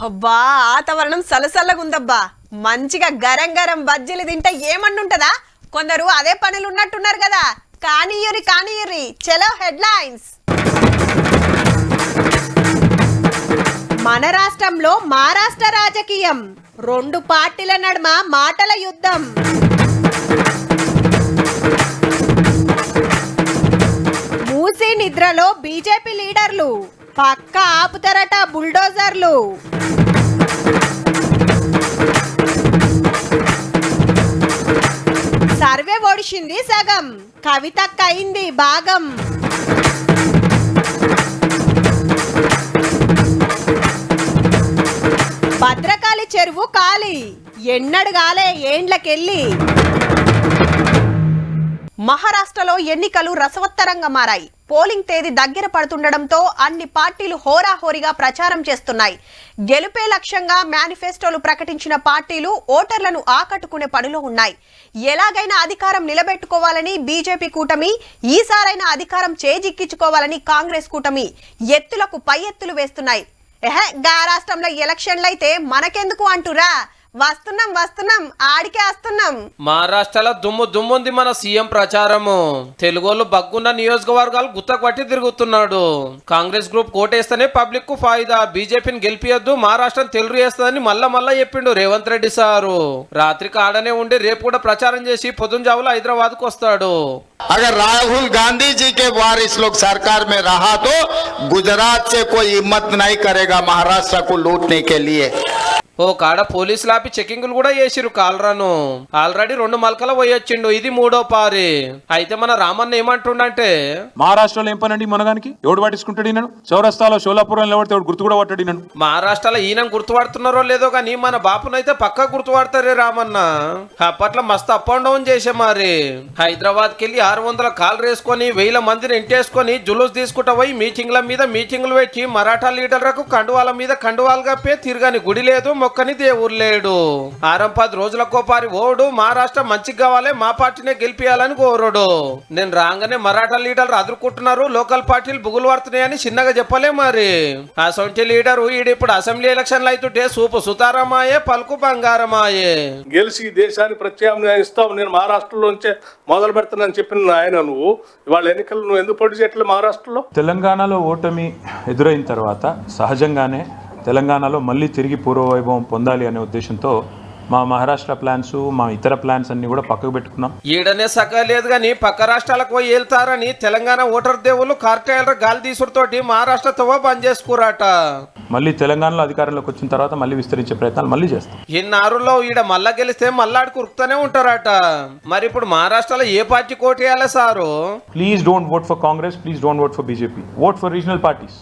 అబ్బా వాతావరణం సలసల్లగుందబ్బా. మంచిగా గరం గరం బజ్జీలు తింటే ఏమన్నుంటదా? కొందరు అదే పనులు ఉన్నట్టున్నారు కదా. కానీయురి చలో హెడ్లైన్స్. మన రాష్ట్రంలో మహారాష్ట్ర రాజకీయం, రెండు పార్టీల నడుమ మాటల యుద్ధం. మూసీ నిద్రలో బీజేపీ లీడర్లు, పక్క ఆపుతారట బుల్డోజర్లు. సర్వే ఒడిచింది సగం, కవితక్క అయింది భాగం. భద్రకాళి చెరువు ఖాళీ, ఎన్నడు గాలే ఏండ్లకెళ్ళి. మహారాష్ట్రలో ఎన్నికలు రసవత్తరంగా మారాయి. పోలింగ్ తేదీ దగ్గర పడుతుండటంతో అన్ని పార్టీలు హోరాహోరీగా ప్రచారం చేస్తున్నాయి. గెలుపే లక్ష్యంగా మేనిఫెస్టోలు ప్రకటించిన పార్టీలు ఓటర్లను ఆకట్టుకునే పనిలో ఉన్నాయి. ఎలాగైనా అధికారం నిలబెట్టుకోవాలని బీజేపీ కూటమి, ఈసారైనా అధికారం చేజిక్కించుకోవాలని కాంగ్రెస్ కూటమి ఎత్తులకు పై ఎత్తులు వేస్తున్నాయి. గా రాష్ట్రంలో ఎలక్షన్లు అయితే మనకెందుకు అంటురా? వస్తున్నాం ఆడికే వస్తున్నాం. మహారాష్ట్రలో దుమ్ముంది మన సీఎం ప్రచారము. తెలుగోళ్ళు బగ్గున్న నియోజకవర్గాలు గుత్తకు పట్టి తిరుగుతున్నాడు. కాంగ్రెస్ గ్రూప్ కోటేస్తేనే పబ్లిక్ కు ఫాయిదా, బీజేపీని గెలిపియొద్దు, మహారాష్ట్రను తెలుగు చేస్తుందని మళ్ళా చెప్పిండు రేవంత్ రెడ్డి సారు. రాత్రికి ఆడనే ఉండి రేపు కూడా ప్రచారం చేసి పొద్దుంజావులో హైదరాబాద్ కు వస్తాడు. अगर राहुल गांधी जी के वारिस लोग सरकार में रहा तो गुजरात से कोई हिम्मत नहीं करेगा महाराष्ट्र को लूटने के लिए. ఓ కాడ పోలీసులు ఆపి చెకింగ్లు కూడా చేసిరు కాల్రాను. ఆల్రెడీ 2 మల్కల పోయొచ్చిండు, ఇది 3వ పారి. అయితే మన రామన్న ఏమంటుండంటే, మహారాష్ట్రలో ఏం పనండి మనగానికి? ఎవడు పట్టించుకుంటాడు ఈయనను? చౌరస్తాలో షోలాపురం ఎవడితే గుర్తు కూడా పట్టాడు ఈయనను. మహారాష్ట్రలో ఈయన గుర్తుపడుతున్నారో లేదో కానీ మన బాపునైతే పక్కా గుర్తుపడతారే రామన్న. అప్పట్లో మస్తు అప్ అండ్ డౌన్ చేసే మరి. హైదరాబాద్ కెళ్ళి 600 కాల్ వేసుకొని 1000 మందిని ఇంటేసుకొని జులూస్ తీసుకుంటా పోయి మీటింగ్ల మీద మీటింగ్లు పెట్టి మరాఠా లీడర్లకు కండువాల మీద కండువాలు కప్పే తిరగని గుడి లేదు, మొక్కని దేవుడు లేడు. 10 రోజులకో పారి ఓడు మహారాష్ట్ర మంచిగా కావాలి, మా పార్టీనే గెలిపియాలని కోరుడు. నేను రాగానే మరాఠా లీడర్లు అదురుకుంటున్నారు, లోకల్ పార్టీలు బుగులు పడుతున్నాయని చిన్నగా చెప్పలే మరి. ఆ సొంటి లీడరు ఇప్పుడు అసెంబ్లీ ఎలక్షన్లు అవుతుంటే సూపు సుతారమాయే, పలుకు బంగారమాయే. గెలిచి దేశాన్ని ప్రత్యామ్నాయిస్తావు, నేను మహారాష్ట్రలోంచే మొదలు పెడతానని చెప్పిన ఆయన నువ్వు ఇవాళ ఎన్నికలు నువ్వు ఎందుకు పోటీ చేయట్లేదు మహారాష్ట్రలో? తెలంగాణలో ఓటమి ఎదురైన తర్వాత సహజంగానే తెలంగాణలో మళ్ళీ తిరిగి పూర్వవైభవం పొందాలి అనే ఉద్దేశంతో మా మహారాష్ట్ర ప్లాన్స్, మా ఇతర ప్లాన్స్ అన్ని కూడా పక్కకు పెట్టుకున్నాం. ఈడనే సక్కలేదు గాని పక్క రాష్ట్రాలకు పోయి వెళ్తారని తెలంగాణ ఓటర్ దేవుళ్ళు కార్టైలర్ గాలి తీసుడుతోటి మహారాష్ట్ర తవ్వ బంద్ చేసుకురాట. మళ్ళీ తెలంగాణలో అధికారంలోకి వచ్చిన తర్వాత మళ్ళీ విస్తరించే ప్రయత్నాలు మళ్ళీ చేస్తాం. ఇన్నారులో ఈడ మళ్ళా గెలిస్తే మళ్ళాడికి ఉరుకుతూనే ఉంటారట. మరి ఇప్పుడు మహారాష్ట్రలో ఏ పార్టీ కోటేయాలి sir? Please don't vote for Congress, please don't vote for BJP, vote for regional parties,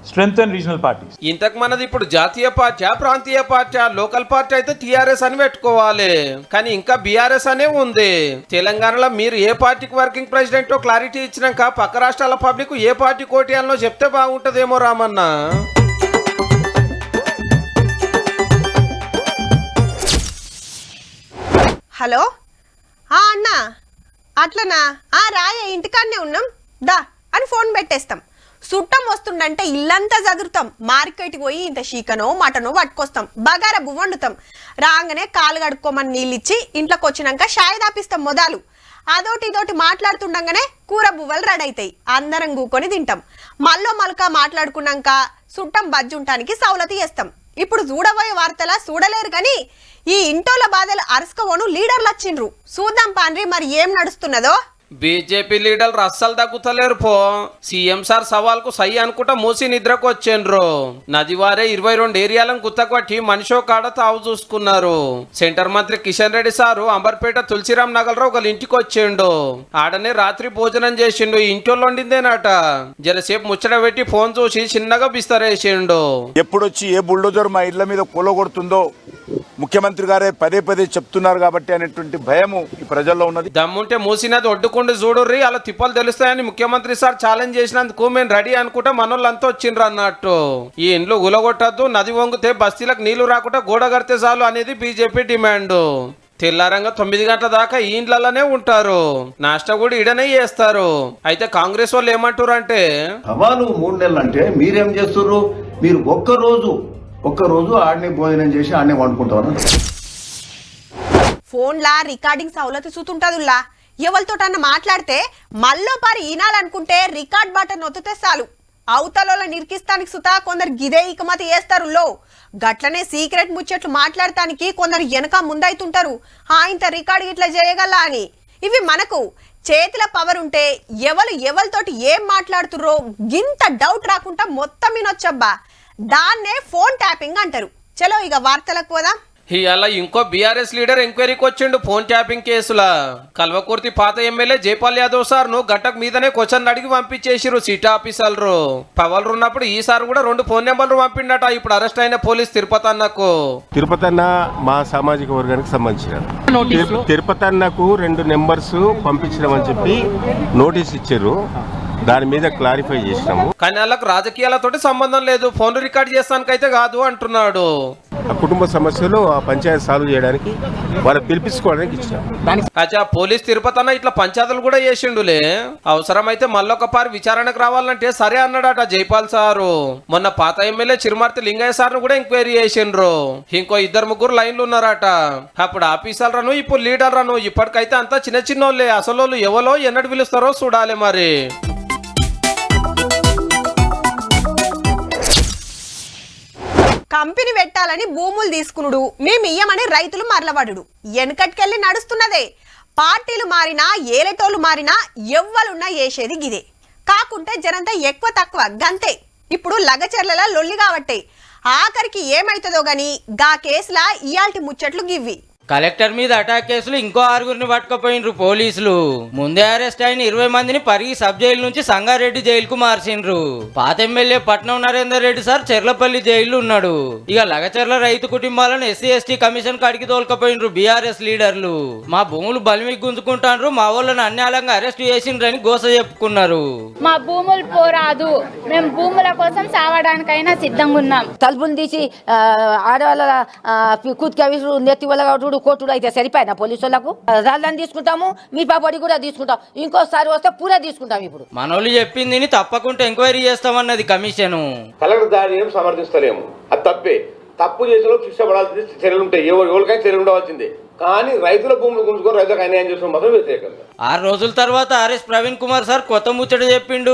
strengthen regional parties. ఇంతకు మనది ఇప్పుడు జాతీయ పార్టీ, ప్రాంతీయ పార్టీ, లోకల్ పార్టీ అయితే టీఆర్ఎస్ అని పెట్టుకోవాలి. కానీ ఇంకా బీఆర్ఎస్ అనే ఉంది. తెలంగాణలో మీరు ఏ పార్టీకి వర్కింగ్ ప్రెసిడెంట్ క్లారిటీ ఇచ్చినాక పక్క రాష్ట్రాల పబ్లిక్ ఏ పార్టీ కోటేయాలనో చెప్తే బాగుంటదేమో రామన్న. హలో అన్నా, అట్లనా? రాయే ఇంటికాడనే ఉన్నాం దా అని ఫోన్ పెట్టేస్తాం. చుట్టం వస్తుండంటే ఇల్లంతా చదురుతాం. మార్కెట్కి పోయి ఇంత చీకనో మటనో పట్టుకొస్తాం, బగారా బువ్వ వండుతాం. రాగానే కాలు కడుక్కోమని నీళ్ళు ఇచ్చి ఇంట్లోకి వచ్చినాక షాయి దాపిస్తాం. మొదలు అదోటి ఇదోటి మాట్లాడుతుండగానే కూర బువ్వలు రెడీ అవుతాయి. అందరం కూకొని తింటాం. మళ్ళా మాట్లాడుకున్నాక చుట్టం బజ్జుంటానికి సౌలతి చేస్తాం. ఇప్పుడు చూడబోయే వార్తలా చూడలేరు కానీ ఈ ఇంటోల బాధలు అరుసుకోను లీడర్లు వచ్చిండ్రు. చూద్దాం పాండ్రి మరి ఏం నడుస్తున్నదో. బీజేపీ లీడర్లు అస్సలు తగ్గుతలేరు పో. సీఎం సార్ సవాల్కు సై అనుకుంటా మూసి నిద్రకు వచ్చిండ్రు. నదివారే 22 ఏరియాలను గుత్తకొట్టి మనిషో కాడ తావు చూసుకున్నారు. సెంటర్ మంత్రి కిషన్ రెడ్డి సారు అంబర్పేట తులసిరామ్ నగర్ లో ఒకళ్ళ ఇంటికి వచ్చిండు. ఆడనే రాత్రి భోజనం చేసిండు. ఇంట్లో వండిందేనట. జరసేపు ముచ్చట పెట్టి ఫోన్ చూసి చిన్నగా బిస్తరేసిండు. ఎప్పుడొచ్చి ఏ బుల్డోజర్ మా ఇళ్ల మీద కూలగొడుతుందో ముఖ్యమంత్రి గారే పదే చెప్తున్నారు కాబట్టి అనేటువంటి భయము ఈ ప్రజల్లో ఉన్నది. దమ్ముంటే మూసినది ఒడ్డుకుండి చూడుర్రి, అలా తిప్పలు తెలుస్తాయని ముఖ్యమంత్రి సార్ ఛాలెంజ్ చేసినందుకు మేము రెడీ అనుకుంటా మనోళ్ళంతా వచ్చిండ్రు అన్నట్టు. ఈ ఇండ్లు గులగొట్టద్దు, నది వంగితే బస్తీలకు నీళ్లు రాకుండా గోడ కడితే చాలు అనేది బీజేపీ డిమాండ్. తెల్లారంగా 9 గంటల దాకా ఈ ఇంట్లలోనే ఉంటారు. నాష్టా కూడా ఈడనే చేస్తారు. అయితే కాంగ్రెస్ వాళ్ళు ఏమంటారు అంటే, సవాలు 3 నెలలు అంటే మీరేం చేస్తున్నారు? మీరు ఒక్కరోజు ఒక్కరోజు ఆడనే భోజనం చేసి ఆడనే వండుకుంటాను. ఫోన్లా రికార్డింగ్ సౌలతి చూతుంటదుల్లా ఎవరితోటన్నా మాట్లాడితే మళ్ళో పారి ఈనాలనుకుంటే రికార్డ్ బటన్ నొత్తితే చాలు అవతల నిరికిస్తానికి సుతా కొందరు గిదే ఇకమతి చేస్తారు లో గట్లనే సీక్రెట్ ముచ్చట్లు మాట్లాడటానికి కొందరు వెనక ముందైతుంటారు ఇంత రికార్డు ఇట్లా చేయగల అని. ఇవి మనకు చేతిలో పవర్ ఉంటే ఎవరితోటి ఏం మాట్లాడుతుర్రో గింత డౌట్ రాకుండా మొత్తం వినొచ్చబ్బా. దాన్నే ఫోన్ ట్యాపింగ్ అంటారు. చలో ఇక వార్తలకు పోదాం. ఇవాళ ఇంకో బీఆర్ఎస్ లీడర్ ఎంక్వైరీకి వచ్చిండు ఫోన్ ట్యాపింగ్ కేసులా. కల్వకుర్తి పాత ఎమ్మెల్యే జైపాల్ యాదవ్ సార్ ను గంటకు మీదనే క్వశ్చన్ అడిగి పంపించేసిరు సిటీ ఆఫీసర్లు. పవర్ ఉన్నప్పుడు ఈసారి కూడా 2 ఫోన్ నెంబర్లు పంపిండట ఇప్పుడు అరెస్ట్ అయిన పోలీస్ తిరుపతి అన్నకు. తిరుపతి అన్న మా సామాజిక వర్గానికి సంబంధించిన తిరుపతి అన్నకు 2 నెంబర్స్ పంపించడం అని చెప్పి నోటీస్ ఇచ్చారు. దాని మీద క్లారిఫై చేసినాము. కానీ వాళ్ళకు రాజకీయాలతోటి సంబంధం లేదు, ఫోన్ రికార్డ్ చేస్తానికైతే కాదు అంటున్నాడు. ఆ కుటుంబ సమస్యలు ఆ పంచాయతీ సాల్వ్ చేయడానికి వాళ్ళు పిలిపించుకోవడానికి ఇచ్చారు. అచ్చా పోలీస్ తిరుపతి అన్న ఇట్లా పంచాయతీలు కూడా చేసిండులే. అవసరమైతే మళ్ళొకపారి విచారణకు రావాలంటే సరే అన్నాడట జైపాల్ సారు. మొన్న పాత ఎమ్మెల్యే చిరుమర్తి లింగయ్య సార్ ను కూడా ఎంక్వైరీ చేసిండ్రు. ఇంకో 2-3 లైన్లు ఉన్నారట. అప్పుడు ఆఫీసర్లను ఇప్పుడు లీడర్లను ఇప్పటికైతే అంతా చిన్న చిన్నోళ్ళే. అసలు ఎవరో ఎన్నడు పిలుస్తారో చూడాలి మరి. కంపెనీ పెట్టాలని భూములు తీసుకునుడు మేము ఇయ్యమని రైతులు మరలబడు వెనకటికెళ్ళి నడుస్తున్నదే. పార్టీలు మారినా ఏలేటోళ్ళు మారినా ఎవ్వలున్నా చేసేది గిదే. కాకుంటే జనంతా ఎక్కువ తక్కువ గంతే. ఇప్పుడు లగచర్ల లొల్లి కాబట్టే ఆఖరికి ఏమైతుందో గాని గా కేసులా ఇయాల్టి ముచ్చట్లు గివ్వి. కలెక్టర్ మీద అటాక్ కేసులు ఇంకో 6గురిని పట్టుకుపోయినరు పోలీసులు. ముందే అరెస్ట్ అయిన 20 మందిని పరిగి సబ్ జైలు నుంచి సంగారెడ్డి జైలుకు మార్చిండ్రు. పాత MLA Patnam Narender Reddy sir Cherlapally jail ఉన్నాడు. ఇక లగచర్ల రైతు కుటుంబాలను SC/ST కమిషన్ కాడికి తోలుకపోయినరు బీఆర్ఎస్ లీడర్లు. మా భూములు బలిమి గుంజుకుంటాండ్రు, మా వాళ్ళని అన్యాయంగా అరెస్ట్ చేసిండ్రని గోస చెప్పుకున్నారు. మా భూములు పోరాదు, మేము భూముల కోసం సావడానికైనా సిద్ధంగా ఉన్నాం. తలుపులు తీసి ఆడవాళ్ళ కూతుకవిసుడు నెత్తి వల్ల కోర్టుడు అయితే సరిపోయినా పోలీసు వాళ్ళకు రాళ్ళని తీసుకుంటాము, మీ పాపడి కూడా తీసుకుంటాం, ఇంకోసారి వస్తే పూరా తీసుకుంటాం. ఇప్పుడు మనోళ్ళు చెప్పింది తప్పకుండా ఎంక్వైరీ చేస్తామన్నది కమిషన్. కలెక్టర్ దాన్ని ఏం సమర్థిస్తలేము, అది తప్పే. తప్పు చేసిన శిక్ష పడాల్సింది, చర్యలు ఉంటాయి, ఎవరికైనా చర్యలు ఉండవలసిందే. కానీ రైతుల భూములు గుంజుకొని రైతులకు అన్యాయం చేసిన మాత్రం వ్యతిరేకంగా. 6 రోజుల తర్వాత ఆర్ఎస్ ప్రవీణ్ కుమార్ సార్ కొత్త ముచ్చట చెప్పిండు.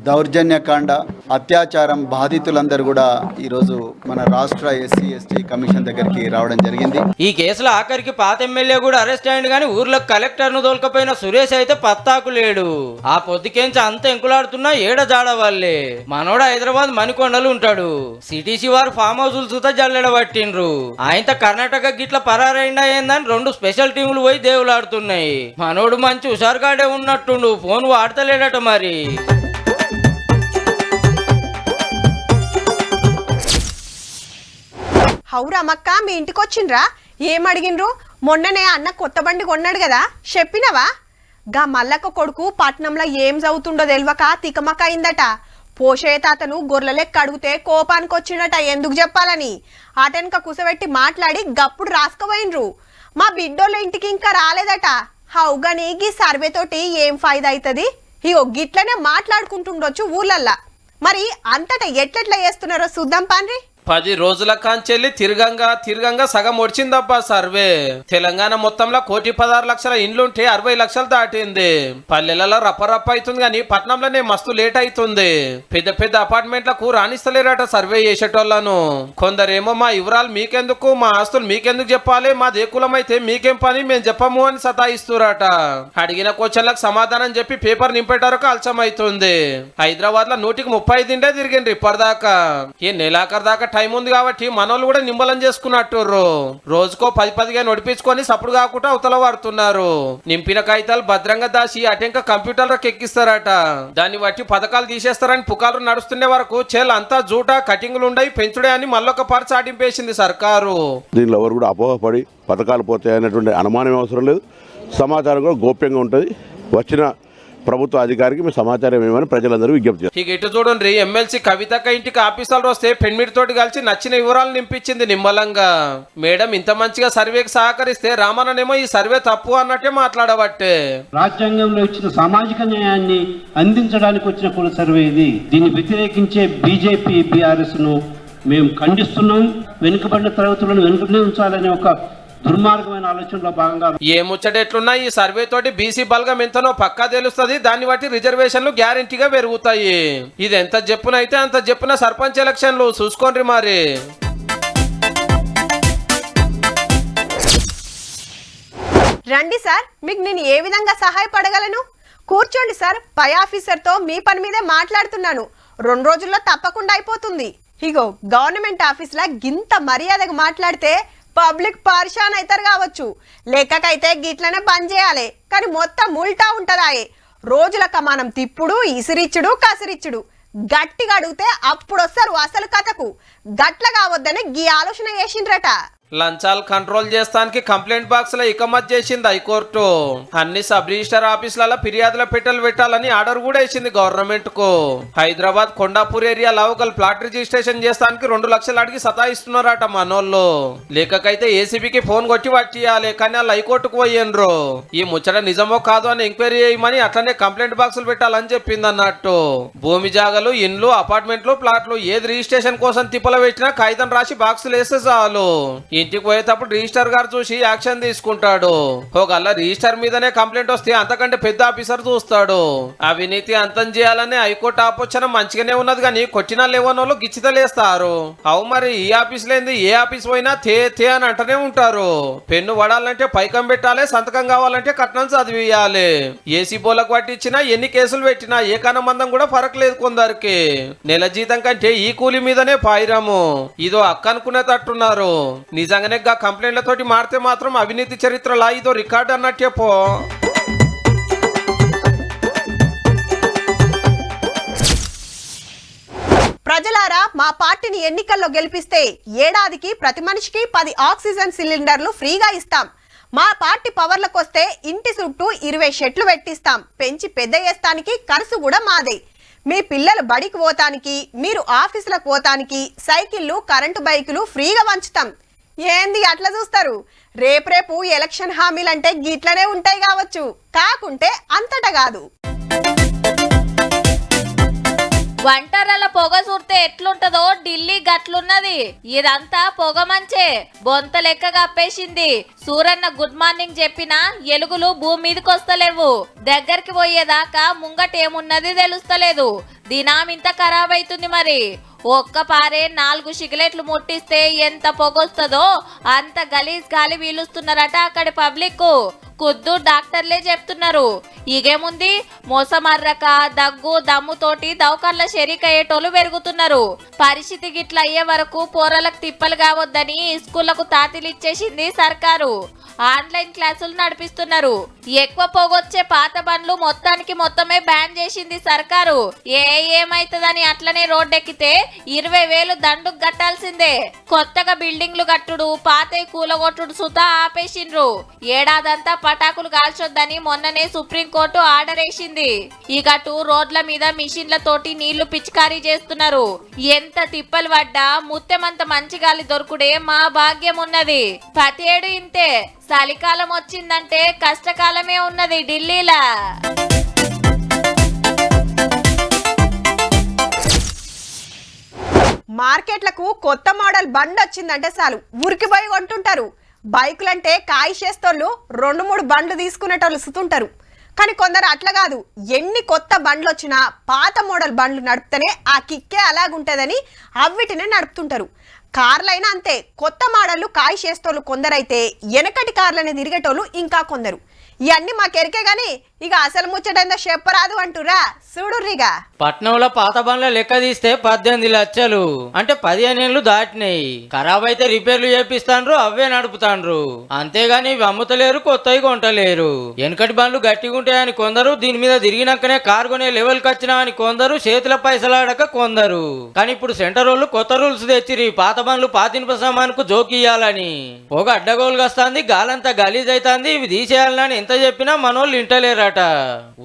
దౌర్జన్యకాండ అత్యాచారం బాధితులందరూ కూడా ఈరోజు మన రాష్ట్ర SC/ST కమిషన్ దగ్గరికి రావడం జరిగింది. ఈ కేసులో ఆఖరికి పాత ఎమ్మెల్యే కూడా అరెస్ట్ అయ్యింది. కానీ ఊర్లో కలెక్టర్ ను తోలుకపోయిన సురేష్ అయితే పత్తాకు లేడు. ఆ పొద్దుకేంచి అంత ఎంకులాడుతున్నా ఏడ జాడ వాళ్ళే. మనోడ హైదరాబాద్ మణికొండలు ఉంటాడు. సిటీసీ వారు ఫామ్ హౌస్ సుత జల్లెడ పట్టిండ్రు. ఆయనతో కర్ణాటక గిట్ల పరారైందా ఏందని 2 స్పెషల్ టీములు పోయి దేవులాడుతున్నాయి. మనోడు మంచి హుషారుగాడే ఉన్నట్టుండు, ఫోన్ వాడతలేడట మరి. హౌరమ్మక్క మీ ఇంటికి వచ్చిండ్రా? ఏం అడిగిండ్రు? మొన్ననే అన్న కొత్త బండి కొన్నాడు కదా, చెప్పినవా? గా మల్లక్క కొడుకు పట్నంలో ఏం చదువుతుండో తెలియక తికమక అయిందట. పోషే తాతను గొర్రెలెక్క అడిగితే కోపానికి వచ్చిండట. ఎందుకు చెప్పాలని అటెనక కుసబెట్టి మాట్లాడి గప్పుడు రాసుకుపోయినరు. మా బిడ్డోళ్ళ ఇంటికి ఇంకా రాలేదట. హౌగాని గీ సర్వే తోటి ఏం ఫైదా అవుతుంది? ఇగో గిట్లనే మాట్లాడుకుంటుండొచ్చు ఊర్లల్లా. మరి అంతటా ఎట్లెట్లా చేస్తున్నారో చూద్దాం పాన్రి. 10 రోజుల కాంచెల్లి తిరగంగా సగం వచ్చిందబ్బా సర్వే. తెలంగాణ మొత్తంలో 1,16,00,000 ఇండ్లుంటే 60 లక్షలు దాటింది. పల్లెలలో రప్పరప్ప అవుతుంది కానీ పట్నంలోనే మస్తు లేట్ అవుతుంది. పెద్ద అపార్ట్మెంట్లకు రాణిస్తలేరట సర్వే చేసేటోళ్లను. కొందరేమో మా వివరాలు మీకెందుకు, మా ఆస్తులు మీకెందుకు చెప్పాలి, మా దేకులం అయితే మీకేం పని, మేము చెప్పము అని సతాయిస్తురట. అడిగిన క్వశ్చన్లకు సమాధానం చెప్పి పేపర్ నింపేటరకు అలసం అవుతుంది. హైదరాబాద్ లో 135 ఇండే తిరిగిండ్రు ఇప్పటిదాకా. ఈ నెలాఖరు దాకా టైం ఉంది కాబట్టి మనోళ్ళు కూడా నిమ్మలం చేసుకున్నట్టు రోజుకో 10-10గా నడిపించుకొని సప్పుడు కాకుండా అవతల వాడుతున్నారు. నింపిన కాగితాలు భద్రంగా దాచి అటెంక కంప్యూటర్లకు ఎక్కిస్తారట. దాన్ని బట్టి పథకాలు తీసేస్తారని పుకారు నడుస్తున్న వరకు చేలు అంతా జూటా కటింగ్లు ఉండయి పెంచుడే అని మళ్ళొక పారి చాటింపేసింది సర్కారు. దీనిలో ఎవరు కూడా అపోహపడి పథకాలు పోతాయి అనేటువంటి అనుమానం అవసరం లేదు. సమాచారం కూడా గోప్యంగా ఉంటుంది. వచ్చిన ప్రభుత్వ అధికారికి మీ సమాచారం ఏమని ప్రజలందరూ విజ్ఞప్తి చేస్తారు. ఇక ఇటు చూడండి, ఎమ్మెల్సీ కవితక్క ఇంటికి ఆఫీసర్లు వస్తే పెన్మిడితోటి కలిసి నచ్చిన వివరాలు నింపించింది నిమ్మలంగా. మేడం ఇంత మంచిగా సర్వేకి సహకరిస్తే రామన్ననేమో ఈ సర్వే తప్పు అన్నట్టే మాట్లాడబట్టే. రాజ్యాంగంలో ఇచ్చిన సామాజిక న్యాయాన్ని అందించడానికి వచ్చిన కుల సర్వే ఇది. దీన్ని వ్యతిరేకించే బీజేపీ BRS ను మేము ఖండిస్తున్నాం. వెనుకబడిన తరగతులను వెనుకనే ఉంచాలనే ఒక దుర్మార్గమైన ఆలోచనలో భాగంగా ఏ ముచ్చట ఎట్లున్నా ఈ సర్వే తోటి బీసీ బలగం ఎంతనో పక్కా తెలుస్తుంది. దాన్ని బట్టి రిజర్వేషన్లు గ్యారెంటీగా పెరుగుతాయి. ఇది ఎంత చెప్పునైతే అంత చెప్పున సర్పంచ్ ఎలక్షన్లు చూసుకోండి మరి. రండి సార్, మీకు నేను ఏ విధంగా సహాయపడగలను? కూర్చోండి సార్, పై ఆఫీసర్తో మీ పని మీదే మాట్లాడుతున్నాను. 2 రోజుల్లో తప్పకుండా అయిపోతుంది. ఇగో గవర్నమెంట్ ఆఫీస్లా గింత మర్యాదగా మాట్లాడితే పబ్లిక్ పరిశాన్ అవుతారు కావచ్చు. లెక్కకైతే గిట్లనే పని చేయాలి, కానీ మొత్తం ఉల్టా ఉంటదాయే. రోజుల కమానం తిప్పుడు, ఇసిరిచ్చుడు, కసిరిచ్చుడు. గట్టిగా అడిగితే అప్పుడు వస్తారు అసలు కథకు. గట్ల కావద్దని గీ ఆలోచన చేసిండ్రట. లంచాలు కంట్రోల్ చేస్తానికి కంప్లైంట్ బాక్స్ లో ఇకమత్ చేసింది హైకోర్టు. అన్ని సబ్ రిజిస్టర్ ఆఫీసులలో ఫిర్యాదుల పెట్టెలు పెట్టాలని ఆర్డర్ కూడా ఇచ్చింది గవర్నమెంట్ కు. హైదరాబాద్ కొండాపూర్ ఏరియాలో ఒకరు ప్లాట్ రిజిస్ట్రేషన్ చేస్తానికి 2 లక్షలు అడిగి సతాయిస్తున్నారట మనోళ్ళు. లేకకైతే ఏసీబీకి ఫోన్ కొట్టి పట్టియాలి, కానీ వాళ్ళు హైకోర్టుకు పోయిండ్రు. ఈ ముచ్చట నిజమో కాదు అని ఎంక్వైరీ చేయమని అట్లనే కంప్లైంట్ బాక్సులు పెట్టాలని చెప్పింది అన్నట్టు. భూమి జాగలు, ఇండ్లు, అపార్ట్మెంట్లు, ప్లాట్లు ఏది రిజిస్ట్రేషన్ కోసం తిప్పలు పెట్టినా కాగితం రాసి బాక్సులు వేస్తే చాలు. ఇంటికి పోయేటప్పుడు రిజిస్టర్ గారు చూసి యాక్షన్ తీసుకుంటాడు. ఒకళ్ళ రిజిస్టర్ మీదనే కంప్లైంట్ వస్తే అంతకంటే పెద్ద ఆఫీసర్ చూస్తాడు. అవినీతి అంతం చేయాలని హైకోర్టు ఆపోచన మంచిగానే ఉన్నది, కానీ కొట్టినా లేవనోళ్ళు గిచ్చితలేస్తారు. అవు మరి ఈ ఆఫీస్ లేని ఏ ఆఫీస్ పోయినా తే తే అని అంటనే ఉంటారు. పెన్ను పడాలంటే పైకం పెట్టాలి, సంతకం కావాలంటే కట్నం చదివియాలి. ఏసీ బోలకు పట్టించినా ఎన్ని కేసులు పెట్టినా ఏ కనమందం కూడా ఫరక్ లేదు కొందరికి. నెల జీతం కంటే ఈ కూలి మీదనే పాయిరాము. ఇదో అక్క అనుకునేటట్టున్నారు. నిజంగానే కంప్లైంట్లతోటి మారితే మాత్రం అవినీతి చరిత్రలా ఇదో రికార్డు అన్నట్టే పో. ప్రజలారా, మా పార్టీని ఎన్నికల్లో గెలిపిస్తే ఏడాదికి ప్రతి మనిషికి 10 ఆక్సిజన్ సిలిండర్లు ఫ్రీగా ఇస్తాం. మా పార్టీ పవర్లకు వస్తే ఇంటి చుట్టూ 20 షెట్లు పెట్టిస్తాం. పెంచి పెద్ద చేస్తానికి ఖర్చు కూడా మాదే. మీ పిల్లలు బడికి పోతానికి, మీరు ఆఫీసులకు పోతానికి సైకిళ్ళు, కరెంటు బైకులు ఫ్రీగా పంచుతాం. ఏంది అట్లా చూస్తారు? రేపు ఎలక్షన్ హామీలంటే గిట్లనే ఉంటాయి కావచ్చు, కాకుంటే అంతటా కాదు. వంటరాల పొగ చూస్తే ఎట్లుంటదో ఢిల్లీ గట్లున్నది. ఇదంతా పొగ మంచే, బొంత లెక్క కప్పేసింది. సూరన్న గుడ్ మార్నింగ్ చెప్పినా ఎలుగులు భూమి మీదకి వస్తలేవు. దగ్గరికి పోయేదాకా ముంగటేమున్నది తెలుస్తలేదు. దినాం ఇంత ఖరాబ్ అవుతుంది. మరి ఒక్క పారే 4 సిగరెట్లు ముట్టిస్తే ఎంత పొగొస్తుందో అంత గలీజ్ గాలి పీలుస్తున్నారట అక్కడి పబ్లిక్. ఖుద్దు డాక్టర్లే చెప్తున్నారు. ఇగేముంది, మోసమర్రక, దగ్గు, దమ్ముతోటి దవకాళ్ళ షరీక్ అయ్యేటోళ్ళు పెరుగుతున్నారు. పరిస్థితి గిట్ల అయ్యే వరకు పోరలకు తిప్పలు కావద్దని స్కూళ్లకు తాతీలు ఇచ్చేసింది సర్కారు. ఆన్లైన్ క్లాసులు నడిపిస్తున్నారు. ఎక్కువ పొగొచ్చే పాత బండ్లు మొత్తమే బ్యాన్ చేసింది సర్కారు. ఏమైతుందని అట్లనే రోడ్డెక్కితే 20,000 దండుకు కట్టాల్సిందే. కొత్తగా బిల్డింగ్లు కట్టుడు, పాతై కూలగొట్టుడు సుతా ఆపేసిండ్రు. ఏడాదంతా పటాకులు కాల్చొద్దని మొన్ననే సుప్రీంకోర్టు ఆర్డర్ వేసింది. ఈ గటు రోడ్ల మీద మిషన్లతోటి నీళ్లు పిచికారీ చేస్తున్నారు. ఎంత తిప్పలు పడ్డా ముత్తెమంత మంచి గాలి దొరుకుడే మా భాగ్యం ఉన్నది. ప్రతి ఏడు ఇంతే. చలికాలం వచ్చిందంటే కష్టకాలమే ఉన్నది ఢిల్లీలా. మార్కెట్లకు కొత్త మోడల్ బండి వచ్చిందంటే చాలు ఉరికిపోయి కొంటుంటారు. బైకులంటే కాయిషేస్తోళ్ళు 2-3 బండ్లు తీసుకునేటోళ్ళు సుతుంటారు. కానీ కొందరు అట్లా కాదు. ఎన్ని కొత్త బండ్లు వచ్చినా పాత మోడల్ బండ్లు నడిపితేనే ఆ కిక్కే అలాగుంటుందని అవిటినే నడుపుతుంటారు. కార్లైనా అంతే. కొత్త మోడళ్లు కాయిషేస్తోళ్ళు కొందరైతే వెనకటి కార్లని తిరిగేటోళ్ళు ఇంకా కొందరు. ఇవన్నీ మాకెరికే గాని ఇక అసలు ముచ్చటైందో చెప్పరాదు అంటురా. చూడుర్రిగా పట్నంలో పాత బండ్ల లెక్క తీస్తే 18 లక్షలు అంటే 15 ఏళ్ళు దాటినాయి. ఖరాబ్ అయితే రిపేర్లు చేపిస్తాండ్రు, అవే నడుపుతాండ్రు. అంతేగాని ఇవి అమ్ముతలేరు, కొత్తవి కొంటలేరు. వెనకటి బండ్లు గట్టిగా ఉంటాయని కొందరు, దీని మీద తిరిగినాకనే కారు కొనే లెవెల్కి వచ్చినామని కొందరు, చేతుల పైసలాడక కొందరు. కానీ ఇప్పుడు సెంటర్ వాళ్ళు కొత్త రూల్స్ తెచ్చిరి. పాత బండ్లు పాతినిప సామానుకు జోకియాలని. పొగ అడ్డగోలుగా వస్తుంది, గాలంతా గలీజ్ అవుతుంది. ఇవి తీసేయాలని ఎంత చెప్పినా మనోళ్ళు ఇంటలేరట.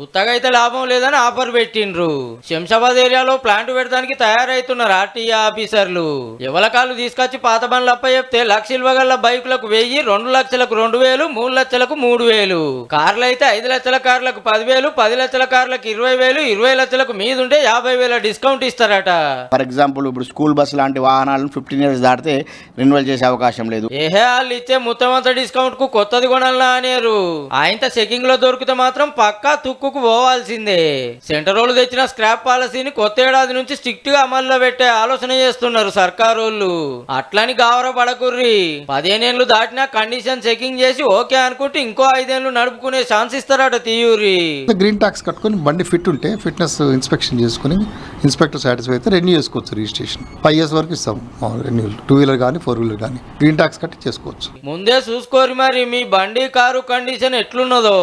ఉత్తగా అయితే లాభం లేదని ఆఫర్ పెట్టిండ్రు. శంషాబాద్ ఏరియాలో ప్లాంట్ పెడతానికి తయారైతున్నారు ఆర్టీఏ ఆఫీసర్లు. ఎవలకాలు తీసుకొచ్చి పాత బండ్లు అప్ప చెప్తే లక్ష ఇవ్వగల బైకులకు 1000, 2 లక్షలకు 2000, 3 లక్షలకు 3000, కార్లు అయితే 5 లక్షల కార్లకు 10,000, 10 లక్షల కార్లకు 20,000, 20 లక్షలకు మీదుంటే 50,000 డిస్కౌంట్ ఇస్తారట. ఫర్ ఎగ్జాంపుల్ ఇప్పుడు స్కూల్ బస్ లాంటి వాహనాలను 15 years దాటితే రెన్యువల్ చేసే అవకాశం లేదు. ఏహే వాళ్ళు ఇచ్చే మొత్తం అంత డిస్కౌంట్ కు కొత్తది కొనాలనా అనేరు. ఆయన చెకింగ్ లో దొరికితే మాత్రం పక్కా తుక్కుకు పోవాల్సిందే. సెంటర్ వాళ్ళు తెచ్చిన స్క్రాప్ పాలసీని కొత్త ఏడాది నుంచి స్ట్రిక్ట్ గా అమల్లో పెట్టే ఆలోచన చేస్తున్నారు సర్కారోళ్ళు. అట్లని గావరపడకుర్రి. 15 ఏళ్ళు దాటినా కండిషన్ చెకింగ్ చేసి ఓకే అనుకుంటే ఇంకో 5 ఏళ్ళు నడుపుకునే ఛాన్స్ ఇస్తారట తీయూరి. గ్రీన్ టాక్స్ కట్టుకుని బండి ఫిట్ ఉంటే ఫిట్నెస్ ఇన్స్పెక్షన్ చేసుకుని ఇన్స్పెక్టర్ సాటిస్ఫై అయితే రెన్యూ చేసుకోవచ్చు. రిజిస్ట్రేషన్ 5 years వరకు ఇస్తాం రెన్యూల్. 2-wheeler కానీ 4-wheeler కానీ గ్రీన్ టాక్స్ కట్టి చేసుకోవచ్చు. ముందే చూసుకోరు మరి మీ బండి కారు కండిషన్ ఎట్లున్నదో.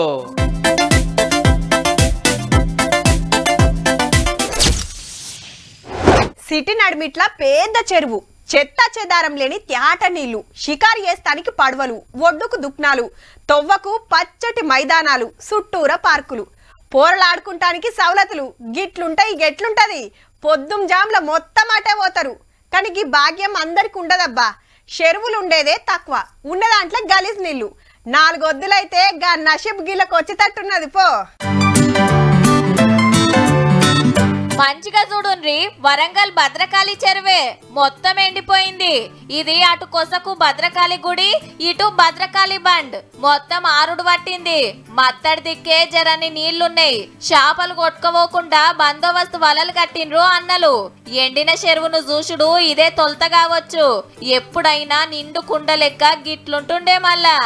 సిటీ నడిమిట్ల పెద్ద చెరువు, చెత్త చెదారం లేని త్యాట నీళ్లు, షికారు చేస్తానికి పడవలు, ఒడ్డుకు దుక్నాలు, తొవ్వకు పచ్చటి మైదానాలు, చుట్టూర పార్కులు, పోరలాడుకుంటానికి సవలతులు. గిట్లుంటాయి గెట్లుంటది. పొద్దుం జామ్ల మొత్తం అటే పోతారు. కానీ ఈ భాగ్యం అందరికి ఉండదబ్బా. చెరువులు ఉండేదే తక్కువ, ఉన్న దాంట్లో గలీజ్ నీళ్లు. 4 వద్దులైతే గా నషిబ్ గిళ్ళకు వచ్చేటట్టున్నది పో. మంచిగా చూడుండ్రి, వరంగల్ భద్రకాళి చెరువే మొత్తం ఎండిపోయింది. ఇది అటు కొసకు భద్రకాళి గుడి, ఇటు భద్రకాళి బండ్, మొత్తం ఆరుడు పట్టింది. మత్తడి దిక్కే జరని నీళ్లున్నాయి. చేపలు కొట్టుకోకుండా బందోబస్తు వలలు కట్టిండ్రు అన్నలు. ఎండిన చెరువును చూసుడు ఇదే తొలత కావచ్చు. ఎప్పుడైనా నిండు కుండ లెక్క గిట్లుంటుండే మళ్ళా.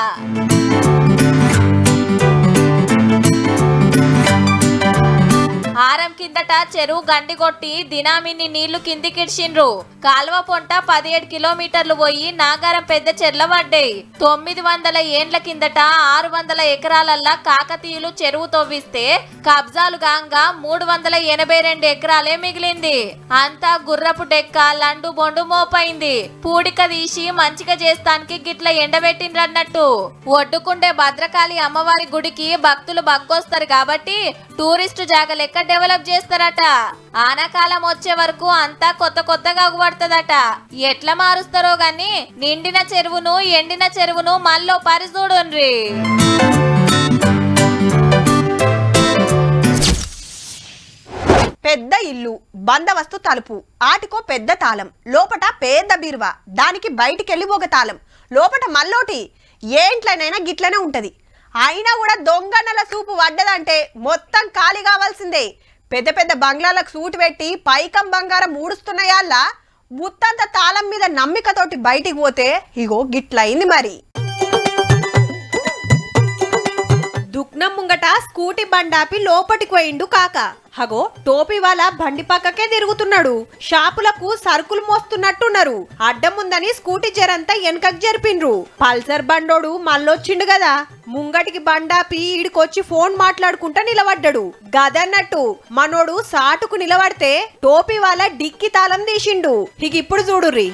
ఆరం కిందట చెరువు గండి కొట్టి దినామిని నీళ్లు కిందికిడ్చిండ్రు. కాలువ పొంట 17 కిలోమీటర్లు పోయి నాగారం పెద్ద చెర్ల పడ్డాయి. 900 ఏండ్ల కిందట 600 ఎకరాలల్లా కాకతీయులు చెరువు తవ్విస్తే కబ్జాలు గాంగా 382 ఎకరాలే మిగిలింది. అంతా గుర్రపు డెక్క లండు బొండు మోపైంది. పూడిక తీసి మంచిగా చేస్తానికి గిట్ల ఎండబెట్టిండ్రన్నట్టు. ఒడ్డుకుండే భద్రకాళి అమ్మవారి గుడికి భక్తులు బక్కొస్తారు కాబట్టి టూరిస్టు జాగ లెక్క డెవలప్ చేస్తారట. ఆనాకాలం వచ్చే వరకు అంతా కొత్త కొత్తగా అగుపడుతుందట. ఎట్లా మారుస్తారో గాని నిండిన చెరువును ఎండిన చెరువును మళ్ళీ పరిచూడుండ్రి. పెద్ద ఇల్లు, బందవస్తు తలుపు, ఆటికో పెద్ద తాళం, లోపట పెద్ద బీరువా, దానికి బయటికెళ్ళి ఒక తాళం, లోపట మల్లోటి. ఏ ఇంట్లోనైనా గిట్లనే ఉంటది. అయినా కూడా దొంగన్నల సూపు పడ్డదంటే మొత్తం ఖాళీ కావాల్సిందే. పెద్ద పెద్ద బంగ్లాలకు సూటు పెట్టి పైకం బంగారం ఊడుస్తున్నాయాళ్ళ ముత్తంత తాళం మీద నమ్మికతోటి బయటికి పోతే ఇగో గిట్లయింది మరి. దుక్నం ముంగట స్కూటీ బండాపి లోపటికి పోయిండు కాక. హగో టోపీ వాళ్ళ బండి పక్కకే తిరుగుతున్నాడు. షాపులకు సరుకులు మోస్తున్నట్టున్నారు. అడ్డం ఉందని స్కూటీ జరంతా వెనకకు జరిపిండ్రు. పల్సర్ బండోడు మళ్ళొచ్చిండు కదా. ముంగటికి బండాపి ఈడికొచ్చి ఫోన్ మాట్లాడుకుంటా నిలబడ్డాడు. గదన్నట్టు మనోడు సాటుకు నిలబడితే టోపీ వాళ్ళ డిక్కి తాళం తీసిండు. ఇక ఇప్పుడు చూడుర్రి.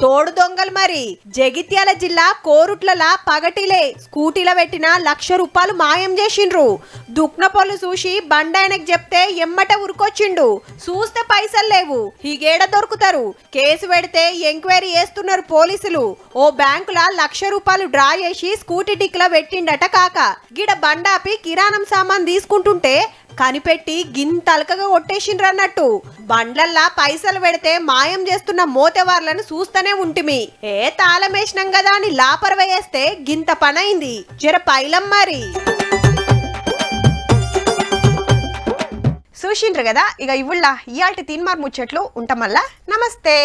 తోడు దొంగలు మరి. జగిత్యాల జిల్లా కోరుట్లలా పగటిలే స్కూటీల పెట్టిన 1,00,000 రూపాయలు మాయం చేసిండ్రు. దుక్నపోలు చూసి బండాయనకు చెప్తే ఎమ్మట ఉరుకొచ్చిండు. చూస్తే పైసలు లేవు. హీగేడ దొరుకుతారు. కేసు పెడితే ఎంక్వైరీ చేస్తున్నారు పోలీసులు. ఓ బ్యాంకుల 1,00,000 రూపాయలు డ్రా చేసి స్కూటీ డిక్లా పెట్టిండట కాక. గిడ బండాపి కిరాణం సామాన్ తీసుకుంటుంటే కనిపెట్టి గింతలకగా కొట్టేసిండ్రు అన్నట్టు. బండ్లల్లా పైసలు పెడితే మాయం చేస్తున్న మోతెవార్లను చూస్తూనే ఉంటిమి. ఏ తాళం వేసినాం కదా అని లాపర్ వేస్తే గింత పనైంది. జర పైలం మరి. చూసిండ్రు కదా. ఇక ఇవ్వుళ్ళ ఇయాల్టి తీన్మార్ ముచ్చట్లు ఉంటామల్లా. నమస్తే.